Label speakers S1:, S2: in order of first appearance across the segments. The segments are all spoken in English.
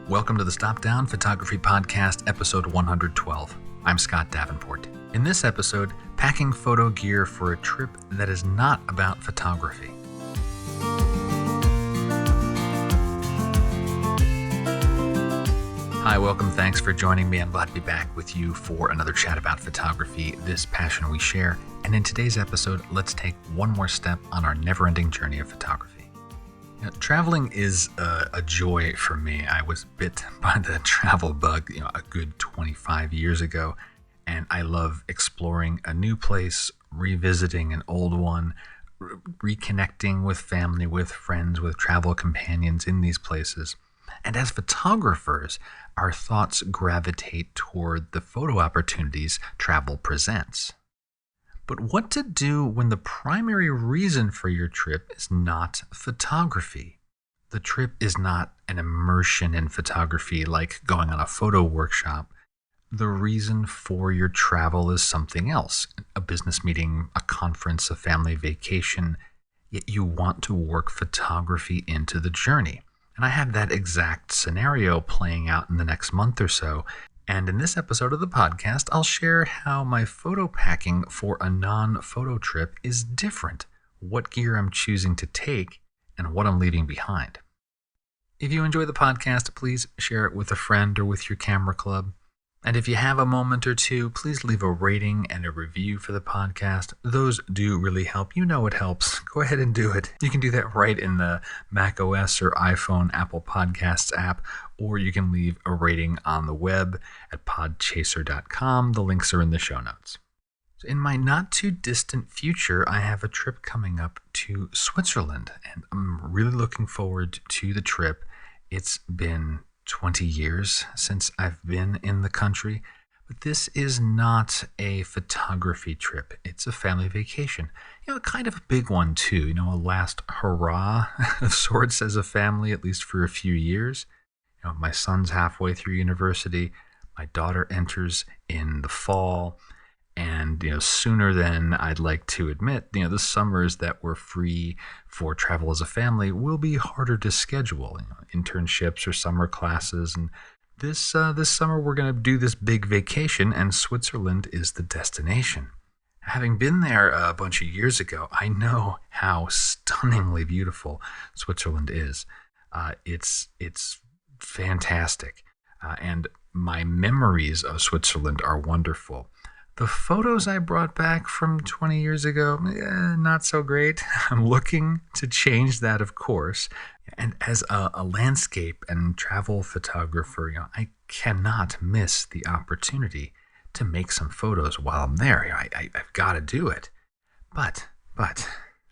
S1: Welcome to the Stop Down Photography Podcast, episode 112. I'm Scott Davenport. In this episode, packing photo gear for a trip that is not about photography. Hi, welcome. Thanks for joining me. I'm glad to be back with you for another chat about photography, this passion we share. And in today's episode, let's take one more step on our never-ending journey of photography. Traveling is a joy for me. I was bit by the travel bug, a good 25 years ago, and I love exploring a new place, revisiting an old one, reconnecting with family, with friends, with travel companions in these places. And as photographers, our thoughts gravitate toward the photo opportunities travel presents. But what to do when the primary reason for your trip is not photography? The trip is not an immersion in photography like going on a photo workshop. The reason for your travel is something else, a business meeting, a conference, a family vacation, yet you want to work photography into the journey. And I have that exact scenario playing out in the next month or so. And in this episode of the podcast, I'll share how my photo packing for a non-photo trip is different, what gear I'm choosing to take, and what I'm leaving behind. If you enjoy the podcast, please share it with a friend or with your camera club. And if you have a moment or two, please leave a rating and a review for the podcast. Those do really help. You know it helps. Go ahead and do it. You can do that right in the Mac OS or iPhone Apple Podcasts app, or you can leave a rating on the web at podchaser.com. The links are in the show notes. So in my not too distant future, I have a trip coming up to Switzerland, and I'm really looking forward to the trip. It's been 20 years since I've been in the country, but this is not a photography trip. It's a family vacation. Kind of a big one too, a last hurrah of sorts as a family, at least for a few years. My son's halfway through university. My daughter enters in the fall. And, sooner than I'd like to admit, the summers that were free for travel as a family will be harder to schedule, internships or summer classes. And this summer we're going to do this big vacation, and Switzerland is the destination. Having been there a bunch of years ago, I know how stunningly beautiful Switzerland is. It's fantastic. And my memories of Switzerland are wonderful. The photos I brought back from 20 years ago, not so great. I'm looking to change that, of course. And as a landscape and travel photographer, I cannot miss the opportunity to make some photos while I'm there. I've got to do it. But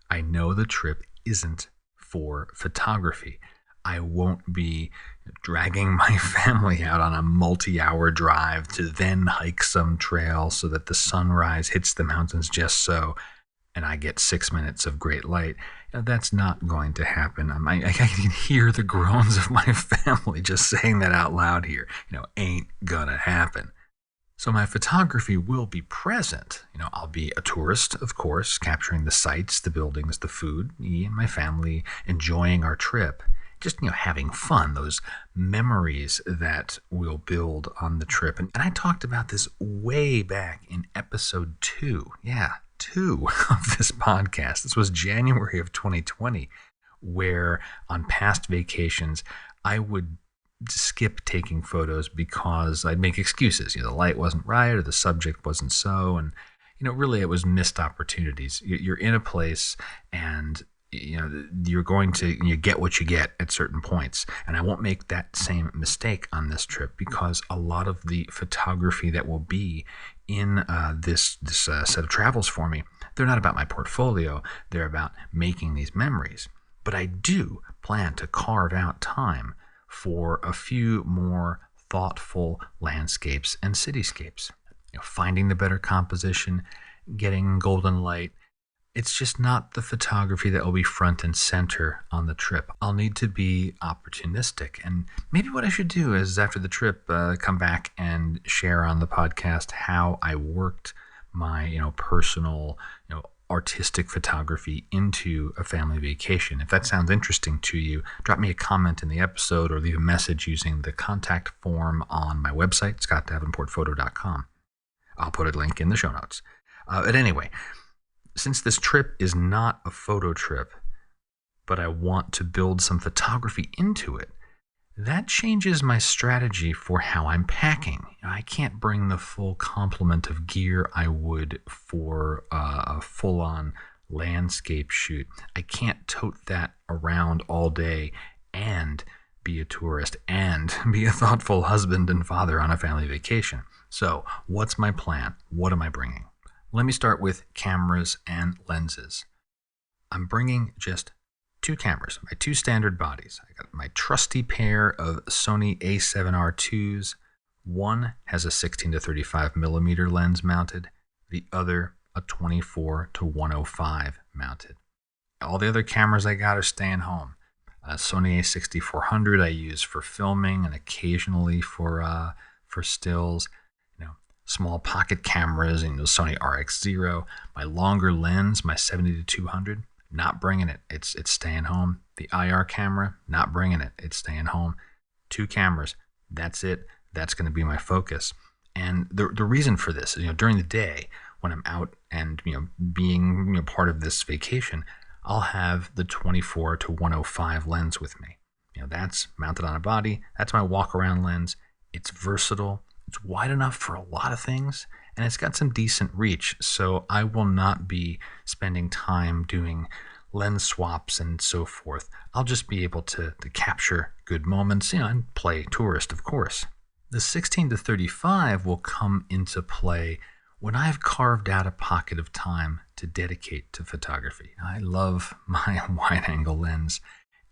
S1: I know the trip isn't for photography. I won't be dragging my family out on a multi-hour drive to then hike some trail so that the sunrise hits the mountains just so, and I get 6 minutes of great light. That's not going to happen. I can hear the groans of my family just saying that out loud here. Ain't gonna happen. So my photography will be present. I'll be a tourist, of course, capturing the sights, the buildings, the food, me and my family enjoying our trip. Just, having fun, those memories that we'll build on the trip. And I talked about this way back in episode 2. Yeah, 2 of this podcast. This was January of 2020, where on past vacations, I would skip taking photos because I'd make excuses. The light wasn't right or the subject wasn't so. And, really it was missed opportunities. You're in a place and you're going to get what you get at certain points. And I won't make that same mistake on this trip because a lot of the photography that will be in this set of travels for me, they're not about my portfolio. They're about making these memories. But I do plan to carve out time for a few more thoughtful landscapes and cityscapes. Finding the better composition, getting golden light. It's just not the photography that will be front and center on the trip. I'll need to be opportunistic. And maybe what I should do is after the trip, come back and share on the podcast how I worked my, personal, artistic photography into a family vacation. If that sounds interesting to you, drop me a comment in the episode or leave a message using the contact form on my website, scottdavenportphoto.com. I'll put a link in the show notes. But anyway, since this trip is not a photo trip, but I want to build some photography into it, that changes my strategy for how I'm packing. I can't bring the full complement of gear I would for a full-on landscape shoot. I can't tote that around all day and be a tourist and be a thoughtful husband and father on a family vacation. So, what's my plan? What am I bringing? Let me start with cameras and lenses. I'm bringing just 2 cameras, my 2 standard bodies. I got my trusty pair of Sony A7R IIs. One has a 16 to 35 millimeter lens mounted, the other a 24 to 105 mounted. All the other cameras I got are staying home. Sony A6400 I use for filming and occasionally for stills. Small pocket cameras, Sony RX0. My longer lens, my 70 to 200. Not bringing it. It's staying home. The IR camera, not bringing it. It's staying home. 2 cameras. That's it. That's going to be my focus. And the reason for this is, during the day when I'm out and being part of this vacation, I'll have the 24 to 105 lens with me. That's mounted on a body. That's my walk around lens. It's versatile. It's wide enough for a lot of things, and it's got some decent reach, so I will not be spending time doing lens swaps and so forth. I'll just be able to capture good moments, and play tourist, of course. The 16 to 35 will come into play when I've carved out a pocket of time to dedicate to photography. I love my wide-angle lens,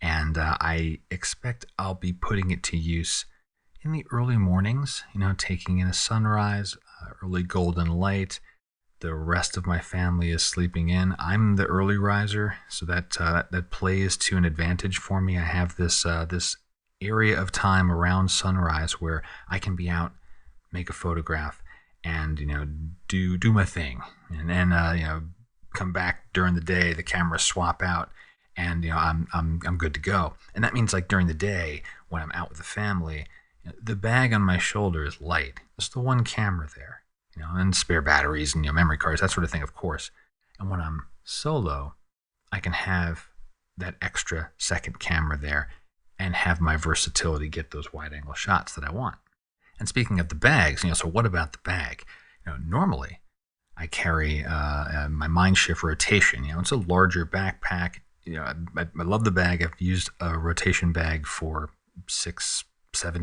S1: and I expect I'll be putting it to use in the early mornings, taking in a sunrise, early golden light. The rest of my family is sleeping in. I'm the early riser, so that plays to an advantage for me. I have this area of time around sunrise where I can be out, make a photograph, and do my thing, and then come back during the day. The cameras swap out, and I'm good to go. And that means, like, during the day when I'm out with the family, the bag on my shoulder is light. There's the one camera there, and spare batteries and memory cards, that sort of thing, of course. And when I'm solo, I can have that extra second camera there and have my versatility get those wide-angle shots that I want. And speaking of the bags, so what about the bag? Normally I carry my Mindshift rotation. It's a larger backpack. I love the bag. I've used a rotation bag for 6-7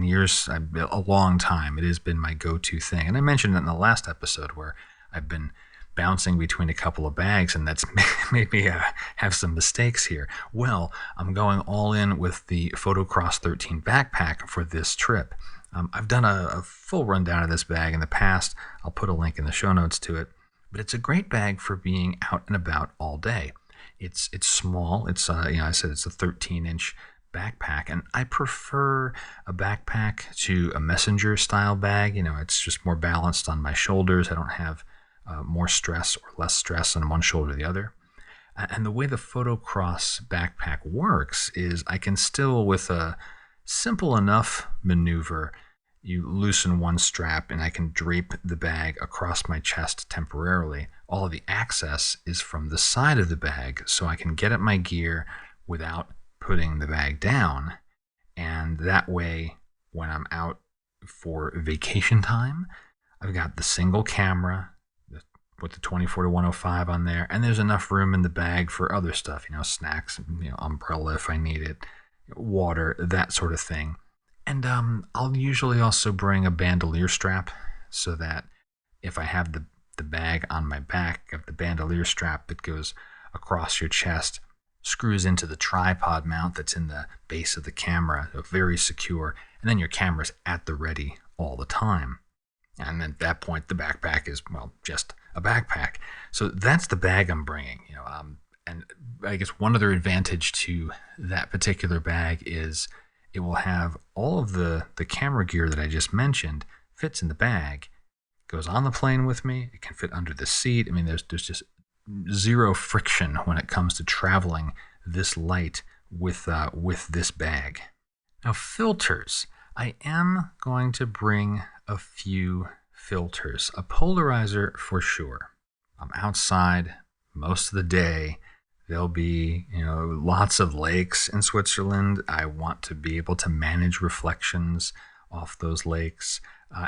S1: years, a long time. It has been my go-to thing. And I mentioned it in the last episode where I've been bouncing between a couple of bags, and that's made me have some mistakes here. Well, I'm going all in with the Photocross 13 backpack for this trip. I've done a full rundown of this bag in the past. I'll put a link in the show notes to it. But it's a great bag for being out and about all day. It's small. It's I said it's a 13-inch backpack, and I prefer a backpack to a messenger style bag. It's just more balanced on my shoulders. I don't have more stress or less stress on one shoulder or the other. And the way the Photocross backpack works is I can still, with a simple enough maneuver, you loosen one strap and I can drape the bag across my chest temporarily. All of the access is from the side of the bag, so I can get at my gear without putting the bag down. And that way, when I'm out for vacation time, I've got the single camera with the 24 to 105 on there, and there's enough room in the bag for other stuff, snacks, umbrella if I need it, water, that sort of thing. And I'll usually also bring a bandolier strap, so that if I have the bag on my back, of the bandolier strap that goes across your chest, screws into the tripod mount that's in the base of the camera, so very secure, and then your camera's at the ready all the time. And at that point, the backpack is, just a backpack. So that's the bag I'm bringing. And I guess one other advantage to that particular bag is it will have all of the camera gear that I just mentioned fits in the bag, goes on the plane with me. It can fit under the seat. There's just zero friction when it comes to traveling this light with this bag. Now, filters. I am going to bring a few filters. A polarizer for sure. I'm outside most of the day. There'll be, lots of lakes in Switzerland. I want to be able to manage reflections off those lakes,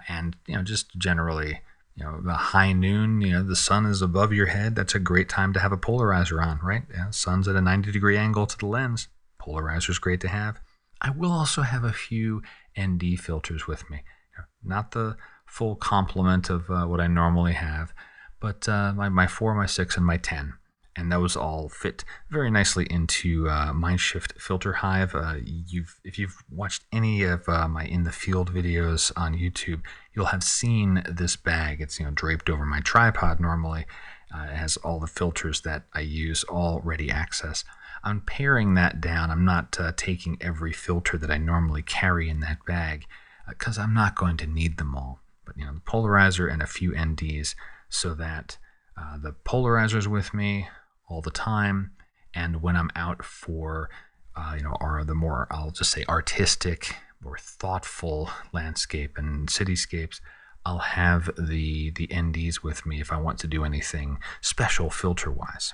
S1: and just generally, the high noon, the sun is above your head. That's a great time to have a polarizer on, right? Sun's at a 90-degree angle to the lens. Polarizer is great to have. I will also have a few ND filters with me. Not the full complement of what I normally have, but my 4, my 6, and my 10. And those all fit very nicely into Mindshift Filter Hive. If you've watched any of my In the Field videos on YouTube, you'll have seen this bag. It's draped over my tripod normally. It has all the filters that I use all ready access. I'm paring that down. I'm not taking every filter that I normally carry in that bag because I'm not going to need them all. But the polarizer and a few NDs so that the polarizer is with me all the time, and when I'm out for are the more, I'll just say, artistic, more thoughtful landscape and cityscapes, I'll have the NDs with me if I want to do anything special filter wise.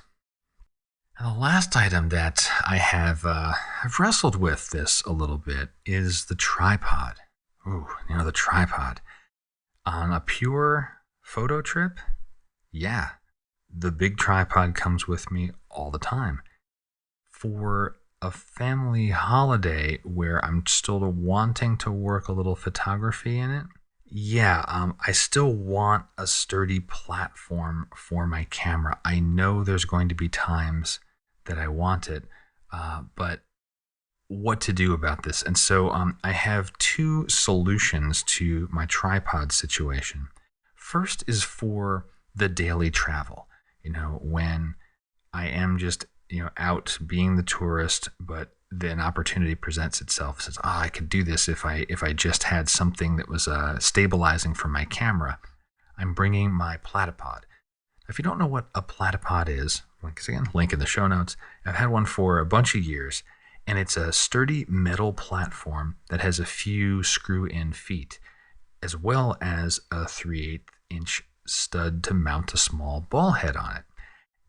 S1: And the last item that I have I've wrestled with this a little bit is the tripod. Ooh, the tripod on a pure photo trip. Yeah. The big tripod comes with me all the time. For a family holiday where I'm still wanting to work a little photography in it, I still want a sturdy platform for my camera. I know there's going to be times that I want it, but what to do about this? And so I have 2 solutions to my tripod situation. First is for the daily travel. When I am just, out being the tourist, but then opportunity presents itself. Says, I could do this if I just had something that was stabilizing for my camera. I'm bringing my platypod. If you don't know what a platypod is, once again, link in the show notes. I've had one for a bunch of years, and it's a sturdy metal platform that has a few screw-in feet, as well as a 3/8-inch stud to mount a small ball head on it.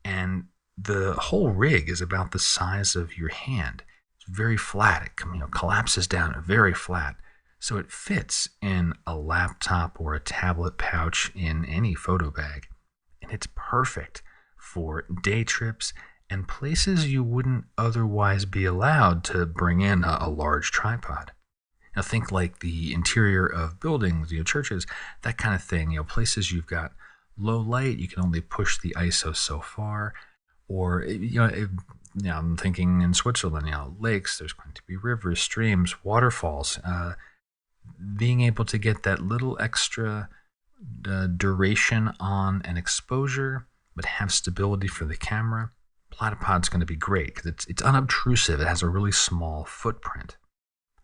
S1: And the whole rig is about the size of your hand. It's very flat. It collapses down very flat. So it fits in a laptop or a tablet pouch in any photo bag. And it's perfect for day trips and places you wouldn't otherwise be allowed to bring in a large tripod. Now think like the interior of buildings, churches, that kind of thing. Places you've got low light, you can only push the ISO so far. Or I'm thinking in Switzerland, lakes. There's going to be rivers, streams, waterfalls. Being able to get that little extra duration on an exposure, but have stability for the camera. Platypod's going to be great because it's unobtrusive. It has a really small footprint.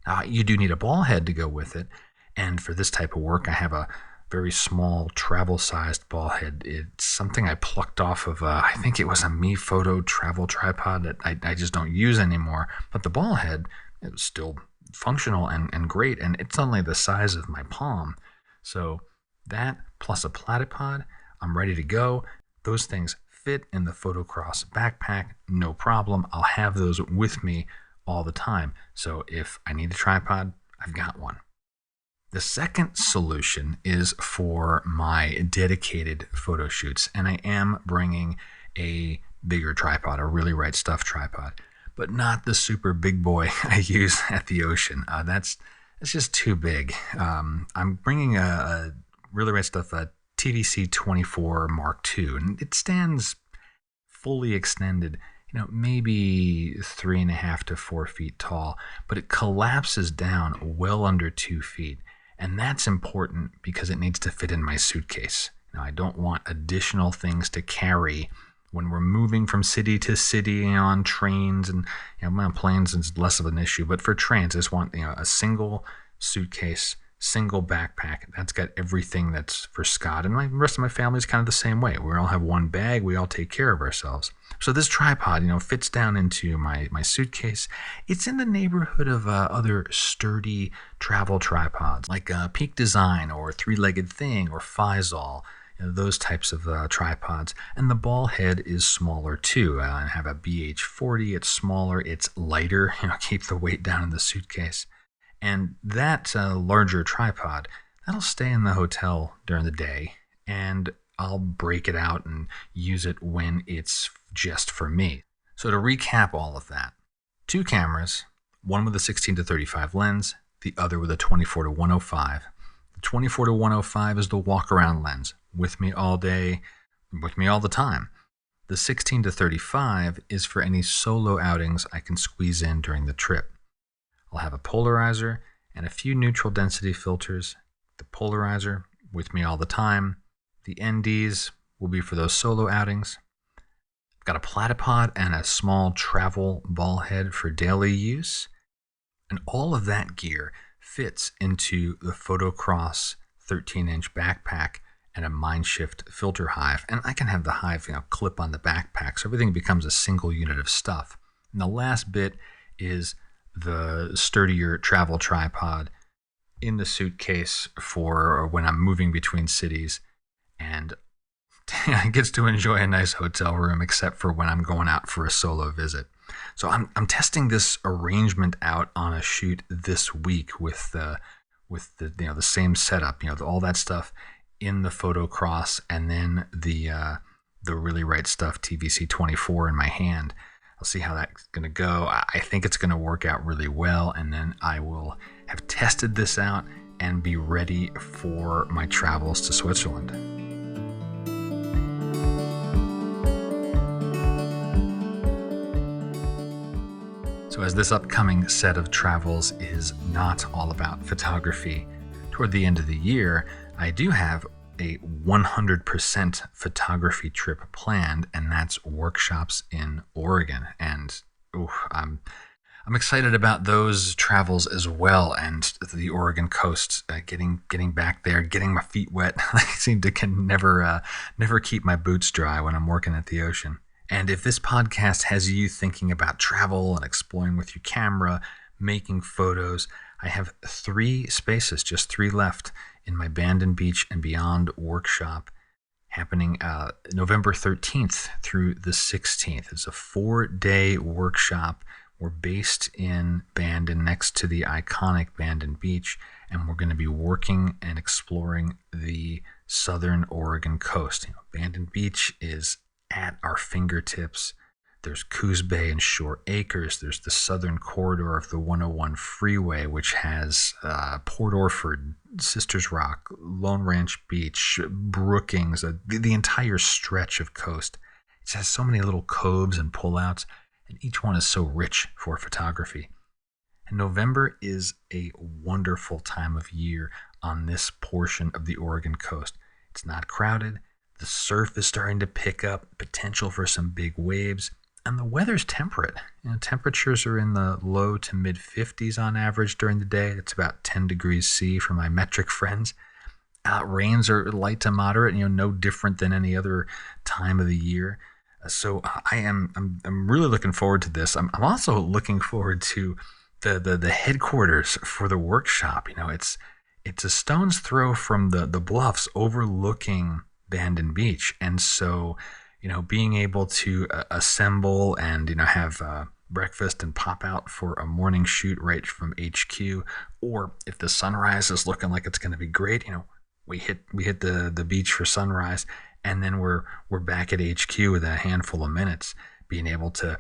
S1: Now, you do need a ball head to go with it, and for this type of work, I have a very small travel-sized ball head. It's something I plucked off of, I think it was a Mi Photo travel tripod that I just don't use anymore, but the ball head is still functional and great, and it's only the size of my palm. So that plus a platypod, I'm ready to go. Those things fit in the Photocross backpack, no problem. I'll have those with me all the time. So if I need a tripod, I've got one. The second solution is for my dedicated photo shoots, and I am bringing a bigger tripod, a Really Right Stuff tripod, but not the super big boy I use at the ocean. That's just too big. I'm bringing a Really Right Stuff TVC 24 Mark II, and it stands fully extended, maybe 3.5 to 4 feet tall, but it collapses down well under 2 feet. And that's important because it needs to fit in my suitcase. Now, I don't want additional things to carry when we're moving from city to city on trains, and planes is less of an issue, but for trains, I just want a single suitcase single backpack. That's got everything that's for Scott, and the rest of my family is kind of the same way. We all have one bag. We all take care of ourselves. So this tripod, fits down into my suitcase. It's in the neighborhood of other sturdy travel tripods, like Peak Design or Three-Legged Thing or Faisal. Those types of tripods. And the ball head is smaller too. I have a BH40. It's smaller. It's lighter. Keep the weight down in the suitcase. And that larger tripod, that'll stay in the hotel during the day, and I'll break it out and use it when it's just for me. So to recap all of that, 2 cameras, one with a 16-35 lens, the other with a 24-105. The 24-105 is the walk-around lens, with me all day, with me all the time. The 16-35 is for any solo outings I can squeeze in during the trip. I'll have a polarizer and a few neutral density filters. The polarizer, with me all the time. The NDs will be for those solo outings. I've got a platypod and a small travel ball head for daily use. And all of that gear fits into the Photocross 13-inch backpack and a Mindshift filter hive. And I can have the hive clip on the backpack, so everything becomes a single unit of stuff. And the last bit is the sturdier travel tripod in the suitcase for when I'm moving between cities, and it gets to enjoy a nice hotel room, except for when I'm going out for a solo visit. So I'm testing this arrangement out on a shoot this week with the same setup, all that stuff in the Photocross, and then the Really Right Stuff TVC 24 in my hand. I'll see how that's going to go. I think it's going to work out really well, and then I will have tested this out and be ready for my travels to Switzerland. So as this upcoming set of travels is not all about photography, toward the end of the year, I do have a 100% photography trip planned, and that's workshops in Oregon. And I'm excited about those travels as well, and the Oregon coast. Getting back there, getting my feet wet. I seem to can never keep my boots dry when I'm working at the ocean. And if this podcast has you thinking about travel and exploring with your camera, making photos, I have 3 spaces, just 3 left, in my Bandon Beach and Beyond workshop happening November 13th through the 16th. It's a 4-day workshop. We're based in Bandon, next to the iconic Bandon Beach, and we're going to be working and exploring the southern Oregon coast. Bandon Beach is at our fingertips. There's Coos Bay and Shore Acres. There's the southern corridor of the 101 freeway, which has Port Orford, Sisters Rock, Lone Ranch Beach, Brookings, the entire stretch of coast. It has so many little coves and pullouts, and each one is so rich for photography. And November is a wonderful time of year on this portion of the Oregon coast. It's not crowded. The surf is starting to pick up, potential for some big waves. And the weather's temperate. Temperatures are in the low to mid 50s on average during the day. It's about 10 degrees C for my metric friends. Rains are light to moderate, no different than any other time of the year. So I'm really looking forward to this. I'm also looking forward to the headquarters for the workshop. It's a stone's throw from the bluffs overlooking Bandon Beach, and so being able to assemble and, have breakfast and pop out for a morning shoot right from HQ, or if the sunrise is looking like it's going to be great, we hit the beach for sunrise, and then we're back at HQ with a handful of minutes, being able to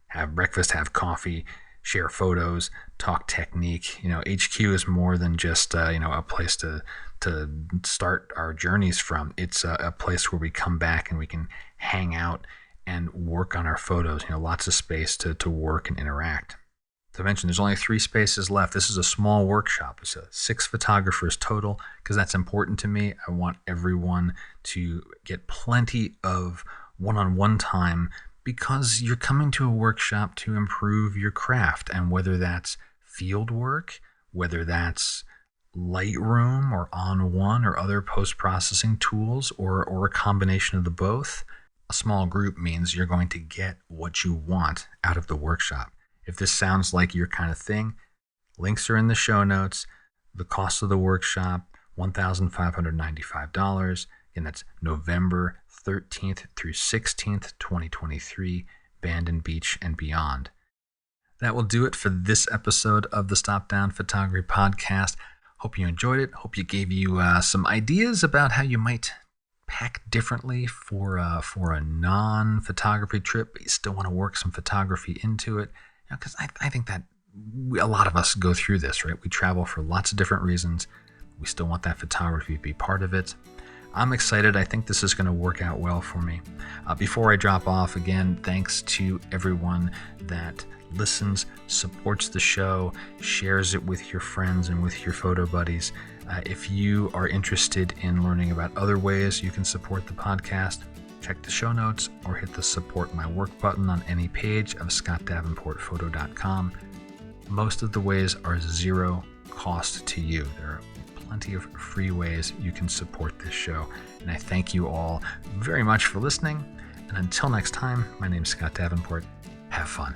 S1: have breakfast, have coffee, share photos, talk technique. HQ is more than just a place to start our journeys from. It's a place where we come back and we can hang out and work on our photos. Lots of space to work and interact. As I mentioned, there's only 3 spaces left. This is a small workshop. It's 6 photographers total, because that's important to me. I want everyone to get plenty of one-on-one time, because you're coming to a workshop to improve your craft. And whether that's field work, whether that's Lightroom or On1 or other post-processing tools or a combination of the both. A small group means you're going to get what you want out of the workshop. If this sounds like your kind of thing, links are in the show notes. The cost of the workshop, $1,595. And that's November 13th through 16th, 2023, Bandon Beach and beyond. That will do it for this episode of the Stop Down Photography Podcast. Hope you enjoyed it. Hope it gave you some ideas about how you might pack differently for a non-photography trip, but you still want to work some photography into it. Because I think that a lot of us go through this, right? We travel for lots of different reasons. We still want that photography to be part of it. I'm excited. I think this is going to work out well for me. Before I drop off, again, thanks to everyone that listens, supports the show, shares it with your friends and with your photo buddies. If you are interested in learning about other ways you can support the podcast, check the show notes or hit the Support My Work button on any page of scottdavenportphoto.com. Most of the ways are zero cost to you. There are plenty of free ways you can support this show. And I thank you all very much for listening. And until next time, my name is Scott Davenport. Have fun.